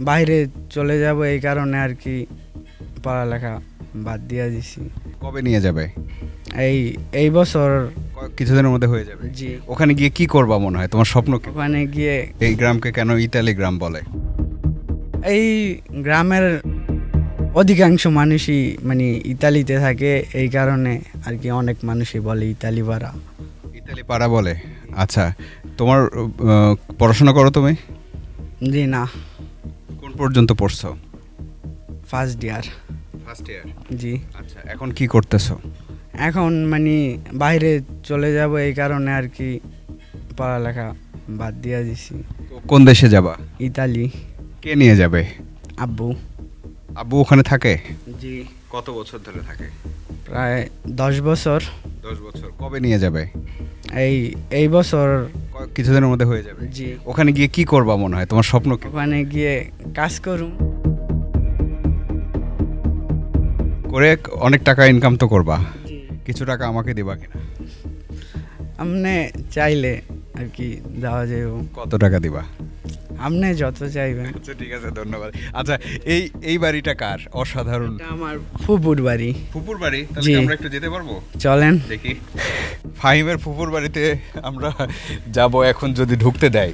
বাইরে চলে যাব এই কারণে আর কি পড়ালেখা বাদ দিয়ে দিছি। কবে নিয়ে যাবে? এই এই বছর। কিছুদিনের মধ্যে হয়ে যাবে। জি। ওখানে গিয়ে কি করবা মনে হয়, তোমার স্বপ্ন কি? ওখানে গিয়ে এই গ্রামকে কেন ইতালি গ্রাম বলে? এই গ্রামের অধিকাংশ মানুষই মানে ইতালিতে থাকে, এই কারণে আর কি অনেক মানুষই বলে ইতালি পাড়া। ইতালি পাড়া বলে। আচ্ছা, তোমার পড়াশোনা করো তুমি? জি না, কোন পর্যন্ত পড়ছো? First year. First year. জি। আচ্ছা, এখন কি করতেছো? এখন মানে বাইরে চলে যাব এই কারণে আর কি পড়ালেখা বাদ দিয়ে দিছি। তো কোন দেশে যাবা? ইতালি। কে নিয়ে যাবে? আব্বু। আব্বু ওখানে থাকে? জি। কত বছর ধরে থাকে? প্রায় 10 বছর। 10 বছর। কবে নিয়ে যাবে? এই এই বছর। কিছুদিনের মধ্যে হয়ে যাবে। জি। ওখানে গিয়ে কি করবা মনে হয়, তোমার স্বপ্ন কি? ওখানে গিয়ে কাজ করুম। করে অনেক টাকা ইনকাম তো করবা, কিছু টাকা আমাকে দিবা কিনা? আপনি চাইলে আর কি দেওয়া যাবে। কত টাকা দিবা? আপনি যত চাইবেন। আচ্ছা ঠিক আছে, ধন্যবাদ। আচ্ছা, এই এই বাড়িটা কার? অসাধারণ। এটা আমার ফুপুর বাড়ি। ফুপুর বাড়ি? তাহলে জি। কি আমরা একটু যেতে পারবো? চলেন। দেখি ফাহিমের ফুপুর বাড়িতে আমরা যাব এখন, যদি ঢুকতে দেয়।